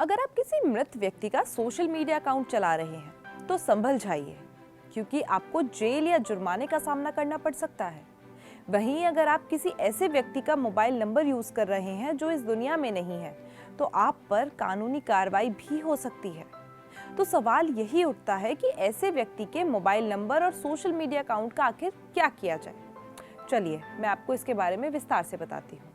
अगर आप किसी मृत व्यक्ति का सोशल मीडिया अकाउंट चला रहे हैं तो संभल जाइए, क्योंकि आपको जेल या जुर्माने का सामना करना पड़ सकता है। वहीं अगर आप किसी ऐसे व्यक्ति का मोबाइल नंबर यूज कर रहे हैं जो इस दुनिया में नहीं है, तो आप पर कानूनी कार्रवाई भी हो सकती है। तो सवाल यही उठता है कि ऐसे व्यक्ति के मोबाइल नंबर और सोशल मीडिया अकाउंट का आखिर क्या किया जाए। चलिए मैं आपको इसके बारे में विस्तार से बताती हूँ।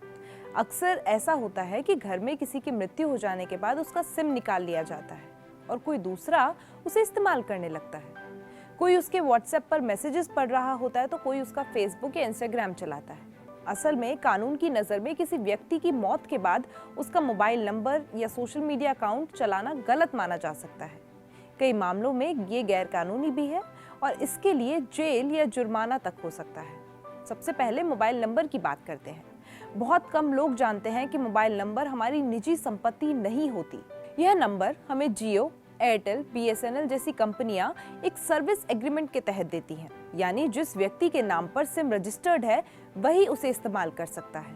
अक्सर ऐसा होता है कि घर में किसी की मृत्यु हो जाने के बाद उसका सिम निकाल लिया जाता है और कोई दूसरा उसे इस्तेमाल करने लगता है। कोई उसके व्हाट्सएप पर मैसेजेस पढ़ रहा होता है तो कोई उसका फेसबुक या इंस्टाग्राम चलाता है। असल में कानून की नज़र में किसी व्यक्ति की मौत के बाद उसका मोबाइल नंबर या सोशल मीडिया अकाउंट चलाना गलत माना जा सकता है। कई मामलों में ये गैरकानूनी भी है और इसके लिए जेल या जुर्माना तक हो सकता है। सबसे पहले मोबाइल नंबर की बात करते हैं। बहुत कम लोग जानते हैं कि मोबाइल नंबर हमारी निजी संपत्ति नहीं होती। यह नंबर हमें जियो, एयरटेल, बीएसएनएल जैसी कंपनियां एक सर्विस एग्रीमेंट के तहत देती हैं, यानी जिस व्यक्ति के नाम पर सिम रजिस्टर्ड है वही उसे इस्तेमाल कर सकता है।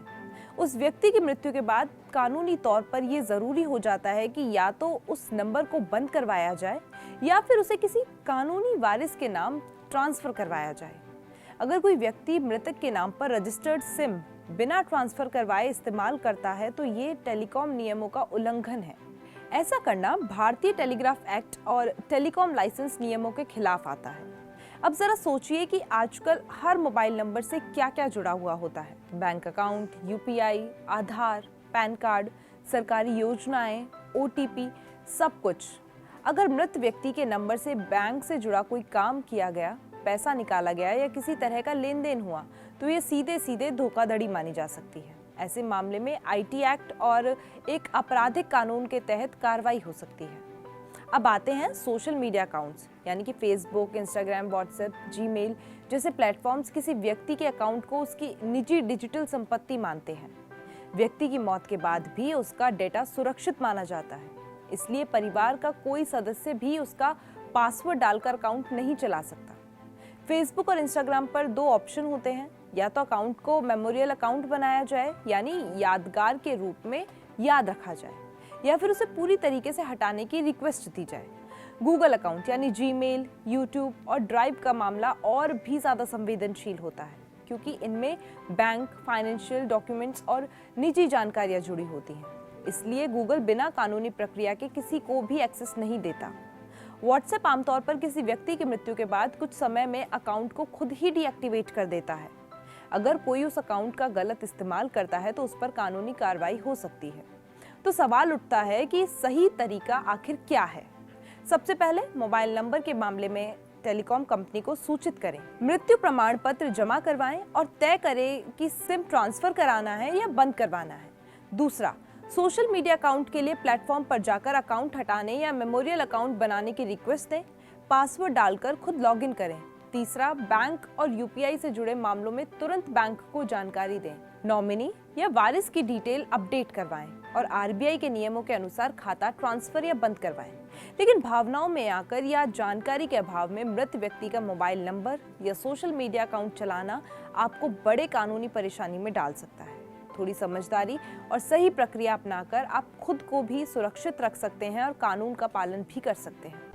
उस व्यक्ति की मृत्यु के बाद कानूनी तौर पर यह जरूरी हो जाता है कि या तो उस नंबर को बंद करवाया जाए या फिर उसे किसी कानूनी वारिस के नाम ट्रांसफर करवाया जाए। अगर कोई व्यक्ति मृतक के नाम पर रजिस्टर्ड सिम बिना ट्रांसफर करवाए इस्तेमाल करता है तो ये टेलीकॉम नियमों का उल्लंघन है। ऐसा करना भारतीय टेलीग्राफ एक्ट और टेलीकॉम लाइसेंस नियमों के खिलाफ आता है। अब जरा सोचिए कि आजकल हर मोबाइल नंबर से क्या क्या जुड़ा हुआ होता है। बैंक अकाउंट, यूपीआई, आधार, पैन कार्ड, सरकारी योजनाएं, ओटीपी, सब कुछ। अगर मृत व्यक्ति के नंबर से बैंक से जुड़ा कोई काम किया गया, पैसा निकाला गया या किसी तरह का लेन देन हुआ तो ये सीधे सीधे धोखाधड़ी मानी जा सकती है। ऐसे मामले में आईटी एक्ट और एक आपराधिक कानून के तहत कार्रवाई हो सकती है। अब आते हैं सोशल मीडिया अकाउंट्स, यानी कि फेसबुक, इंस्टाग्राम, व्हाट्सएप, जीमेल जैसे प्लेटफॉर्म्स किसी व्यक्ति के अकाउंट को उसकी निजी डिजिटल संपत्ति मानते हैं। व्यक्ति की मौत के बाद भी उसका डेटा सुरक्षित माना जाता है, इसलिए परिवार का कोई सदस्य भी उसका पासवर्ड डालकर अकाउंट नहीं चला सकता। फेसबुक और इंस्टाग्राम पर दो ऑप्शन होते हैं, या तो अकाउंट को मेमोरियल अकाउंट बनाया जाए यानी यादगार के रूप में याद रखा जाए, या फिर उसे पूरी तरीके से हटाने की रिक्वेस्ट दी जाए। गूगल अकाउंट यानी जीमेल, यूट्यूब और ड्राइव का मामला और भी ज़्यादा संवेदनशील होता है, क्योंकि इनमें बैंक, फाइनेंशियल डॉक्यूमेंट्स और निजी जानकारियाँ जुड़ी होती हैं। इसलिए गूगल बिना कानूनी प्रक्रिया के किसी को भी एक्सेस नहीं देता। व्हाट्सएप आमतौर पर किसी व्यक्ति की मृत्यु के बाद कुछ समय में अकाउंट को खुद ही डीएक्टिवेट कर देता है। अगर कोई उस अकाउंट का गलत इस्तेमाल करता है तो उस पर कानूनी कार्रवाई हो सकती है। तो सवाल उठता है कि सही तरीका आखिर क्या है। सबसे पहले मोबाइल नंबर के मामले में टेलीकॉम कंपनी को सूचित करें, मृत्यु प्रमाण पत्र जमा करवाएं और तय करें कि सिम ट्रांसफर कराना है या बंद करवाना है। दूसरा, सोशल मीडिया अकाउंट के लिए प्लेटफॉर्म पर जाकर अकाउंट हटाने या मेमोरियल अकाउंट बनाने की रिक्वेस्ट दें, पासवर्ड डालकर खुद लॉगिन करें। तीसरा, बैंक और यूपीआई से जुड़े मामलों में तुरंत बैंक को जानकारी दें। नॉमिनी या वारिस की डिटेल अपडेट करवाएं और आरबीआई के नियमों के अनुसार खाता ट्रांसफर या बंद करवाएं। लेकिन भावनाओं में आकर या जानकारी के अभाव में मृत व्यक्ति का मोबाइल नंबर या सोशल मीडिया अकाउंट चलाना आपको बड़े कानूनी परेशानी में डाल सकता है। थोड़ी समझदारी और सही प्रक्रिया अपनाकर आप खुद को भी सुरक्षित रख सकते हैं और कानून का पालन भी कर सकते हैं।